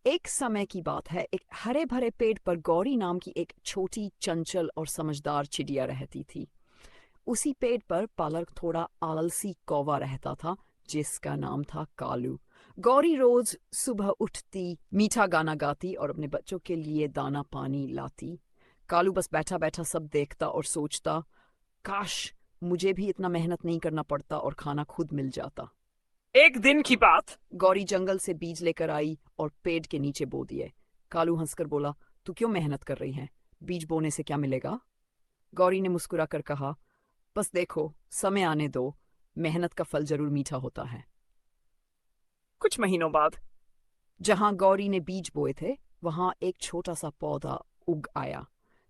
एक समय की बात है, एक हरे भरे पेड़ पर गौरी नाम की एक छोटी चंचल और समझदार चिड़िया रहती थी। उसी पेड़ पर पालक थोड़ा आलसी कौवा रहता था, जिसका नाम था कालू। गौरी रोज सुबह उठती, मीठा गाना गाती और अपने बच्चों के लिए दाना पानी लाती। कालू बस बैठा बैठा सब देखता और सोचता, काश मुझे भी इतना मेहनत नहीं करना पड़ता और खाना खुद मिल जाता। एक दिन की बात। गौरी जंगल से बीज लेकर आई और पेड़ के नीचे बो दिए। कालू हंसकर बोला, तू क्यों मेहनत कर रही है? बीज बोने से क्या मिलेगा? गौरी ने मुस्कुरा कर कहा, बस देखो, समय आने दो, मेहनत का फल जरूर मीठा होता है। कुछ महीनों बाद जहां गौरी ने बीज बोए थे, वहां एक छोटा सा पौधा उग आया।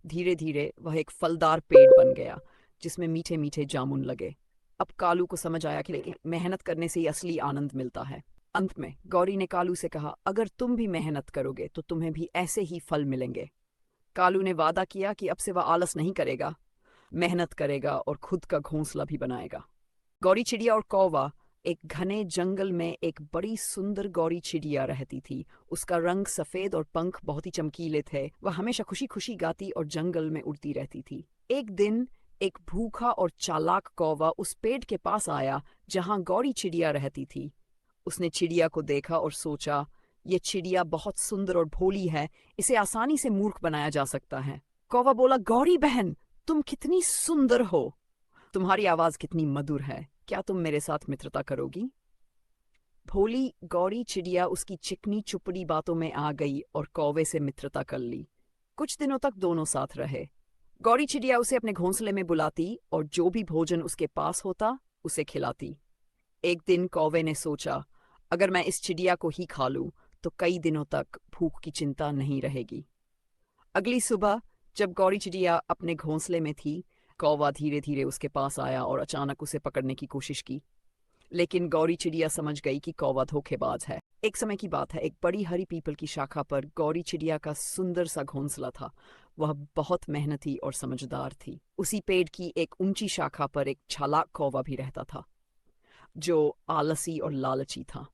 धीरे धीरे वह एक फलदार पेड़ बन गया, जिसमें मीठे मीठे जामुन लगे। अब कालू को समझ आया कि मेहनत करने से ही असली आनंद मिलता है। अंत में गौरी ने कालू से कहा, अगर तुम भी मेहनत करोगे तो तुम्हें भी ऐसे ही फल मिलेंगे। कालू ने वादा किया कि अब से वह आलस नहीं करेगा, मेहनत करेगा और खुद का घोंसला भी बनाएगा। गौरी चिड़िया और कौवा। एक घने जंगल में एक बड़ी सुंदर गौरी चिड़िया रहती थी। उसका रंग सफेद और पंख बहुत ही चमकीले थे। वह हमेशा खुशी खुशी गाती और जंगल में उड़ती रहती थी। एक दिन एक भूखा और चालाक कौवा उस पेड़ के पास आया जहां गौरी चिड़िया रहती थी। उसने चिड़िया को देखा और सोचा, ये चिड़िया बहुत सुंदर और भोली है, इसे आसानी से मूर्ख बनाया जा सकता है। कौवा बोला, गौरी बहन, तुम कितनी सुंदर हो, तुम्हारी आवाज कितनी मधुर है, क्या तुम मेरे साथ मित्रता करोगी? भोली गौरी चिड़िया उसकी चिकनी चुपड़ी बातों में आ गई और कौवे से मित्रता कर ली। कुछ दिनों तक दोनों साथ रहे। गौरी चिड़िया उसे अपने घोंसले में बुलाती और जो भी भोजन उसके पास होता उसे खिलाती। एक दिन कौवे ने सोचा, अगर मैं इस चिड़िया को ही खा लूं तो कई दिनों तक भूख की चिंता नहीं रहेगी। अगली सुबह जब गौरी चिड़िया अपने घोंसले में थी, कौवा धीरे धीरे उसके पास आया और अचानक उसे पकड़ने की कोशिश की। लेकिन गौरी चिड़िया समझ गई कि कौवा धोखेबाज है। एक समय की बात है, एक बड़ी हरी पीपल की शाखा पर गौरी चिड़िया का सुंदर सा घोंसला था। वह बहुत मेहनती और समझदार थी। उसी पेड़ की एक ऊंची शाखा पर एक चालाक कौवा भी रहता था, जो आलसी और लालची था।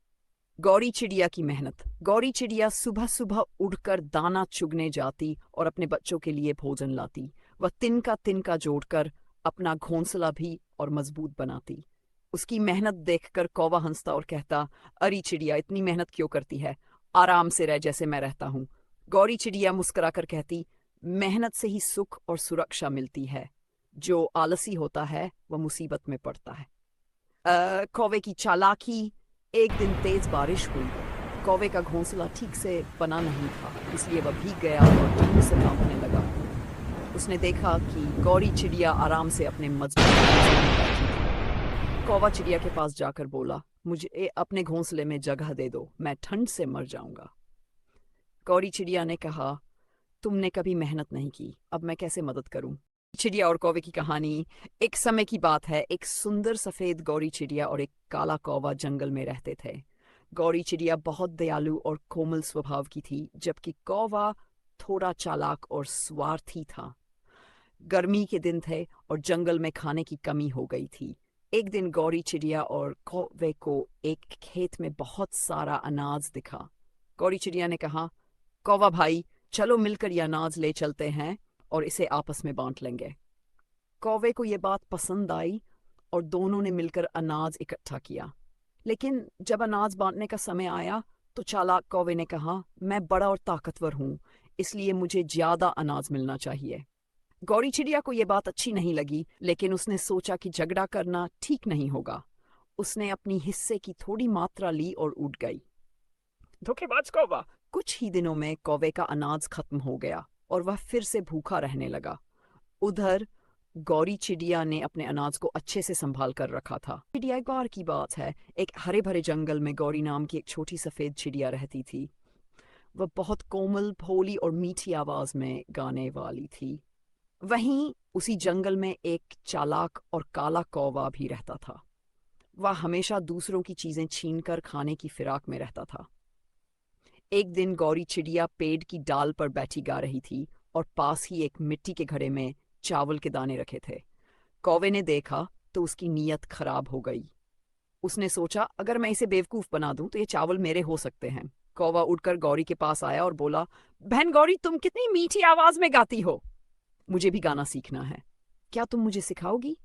गौरी चिड़िया की मेहनत। गौरी चिड़िया सुबह सुबह उड़कर दाना चुगने जाती और अपने बच्चों के लिए भोजन लाती। वह तिनका तिनका जोड़कर अपना घोंसला भी और मजबूत बनाती। उसकी मेहनत देखकर कौवा हंसता और कहता, अरे चिड़िया, इतनी मेहनत क्यों करती है? आराम से रह जैसे मैं रहता हूँ। गौरी चिड़िया मुस्कुराकर कहती, मेहनत से ही सुख और सुरक्षा मिलती है, जो आलसी होता है वह मुसीबत में पड़ता है। कौवे की चालाकी। एक दिन तेज बारिश हुई। कौवे का घोंसला ठीक से बना नहीं था, इसलिए वह भीग गया और ठंड से कांपने लगा। उसने देखा कि गौरी चिड़िया आराम से अपने मजबूत घोंसले में बैठी थी। कौवा चिड़िया के पास जाकर बोला, मुझे अपने घोंसले में जगह दे दो, मैं ठंड से मर जाऊंगा। गौरी चिड़िया ने कहा, तुमने कभी मेहनत नहीं की, अब मैं कैसे मदद करूं? चिड़िया और कौवे की कहानी। एक समय की बात है, एक सुंदर सफेद गौरी चिड़िया और एक काला कौवा जंगल में रहते थे। गौरी चिड़िया बहुत दयालु और कोमल स्वभाव की थी, जबकि कौवा थोड़ा चालाक और स्वार्थी था। गर्मी के दिन थे और जंगल में खाने की कमी हो गई थी। एक दिन गौरी चिड़िया और कौवे को एक खेत में बहुत सारा अनाज दिखा। गौरी चिड़िया ने कहा, कौवा भाई, चलो मिलकर यह अनाज ले चलते हैं और इसे आपस में बांट लेंगे। कौवे को यह बात पसंद आई और दोनों ने मिलकर अनाज इकट्ठा किया। लेकिन जब अनाज बांटने का समय आया तो चालाक कौवे ने कहा, मैं बड़ा और ताकतवर हूं, इसलिए मुझे ज्यादा अनाज मिलना चाहिए। गौरी चिड़िया को यह बात अच्छी नहीं लगी, लेकिन उसने सोचा कि झगड़ा करना ठीक नहीं होगा। उसने अपनी हिस्से की थोड़ी मात्रा ली और उड़ गई। धोखेबाज कौवा। कुछ ही दिनों में कौवे का अनाज खत्म हो गया और वह फिर से भूखा रहने लगा। उधर गौरी चिड़िया ने अपने अनाज को अच्छे से संभाल कर रखा था। चिड़िया एक बार की बात है, एक हरे भरे जंगल में गौरी नाम की एक छोटी सफेद चिड़िया रहती थी। वह बहुत कोमल, भोली और मीठी आवाज में गाने वाली थी। वहीं उसी जंगल में एक चालाक और काला कौवा भी रहता था। वह हमेशा दूसरों की चीजें छीनकर खाने की फिराक में रहता था। एक दिन गौरी चिड़िया पेड़ की डाल पर बैठी गा रही थी और पास ही एक मिट्टी के घड़े में चावल के दाने रखे थे। कौवे ने देखा तो उसकी नीयत खराब हो गई। उसने सोचा, अगर मैं इसे बेवकूफ बना दूं तो ये चावल मेरे हो सकते हैं। कौवा उड़कर गौरी के पास आया और बोला, बहन गौरी, तुम कितनी मीठी आवाज में गाती हो। मुझे भी गाना सीखना है, क्या तुम मुझे सिखाओगी?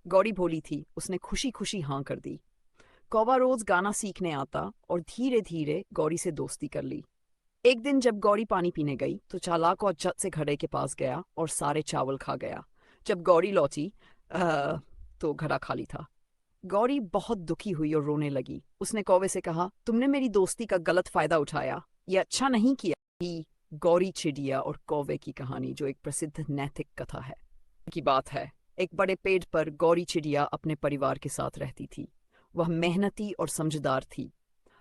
गौरी भोली थी, उसने खुशी खुशी हाँ कर दी। कौवा रोज गाना सीखने आता और धीरे धीरे गौरी से दोस्ती कर ली। एक दिन जब गौरी पानी पीने गई तो चालाक और झट से घड़े के पास गया और सारे चावल खा गया। जब गौरी लौटी तो घड़ा खाली था। गौरी बहुत दुखी हुई और रोने लगी। उसने कौवे से कहा, तुमने मेरी दोस्ती का गलत फायदा उठाया, ये अच्छा नहीं किया। ही गौरी चिड़िया और कौवे की कहानी, जो एक प्रसिद्ध नैतिक कथा है की बात है। एक बड़े पेड़ पर गौरी चिड़िया अपने परिवार के साथ रहती थी। वह मेहनती और समझदार थी।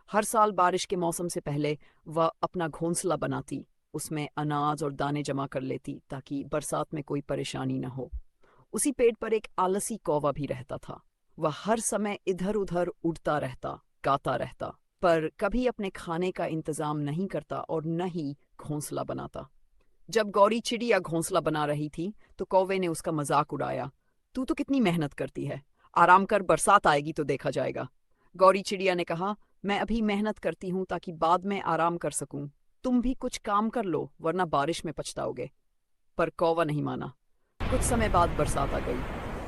हर साल बारिश के मौसम से पहले वह अपना घोंसला बनाती, उसमें अनाज और दाने जमा कर लेती ताकि बरसात में कोई परेशानी न हो। उसी पेड़ पर एक आलसी कौवा भी रहता था। वह हर समय इधर उधर उड़ता रहता, गाता रहता, पर कभी अपने खाने का इंतजाम नहीं करता और न ही घोंसला बनाता। जब गौरी चिड़िया घोंसला बना रही थी तो कौवे ने उसका मजाक उड़ाया, तू तो कितनी मेहनत करती है, आराम कर, बरसात आएगी तो देखा जाएगा। गौरी चिड़िया ने कहा, मैं अभी मेहनत करती हूँ ताकि बाद में आराम कर सकूं। तुम भी कुछ काम कर लो वरना बारिश में पछताओगे। पर कौवा नहीं माना। कुछ समय बाद बरसात आ गई।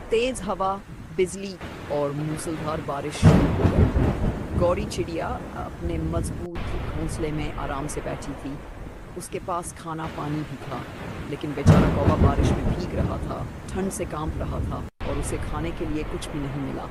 तेज हवा, बिजली और मूसलाधार बारिश शुरू हो गई। गौरी चिड़िया अपने मजबूत घोंसले में आराम से बैठी थी। उसके पास खाना पानी भी था, लेकिन बेचारा कौवा बारिश में भीग रहा था, ठंड से कांप रहा था और उसे खाने के लिए कुछ भी नहीं मिला।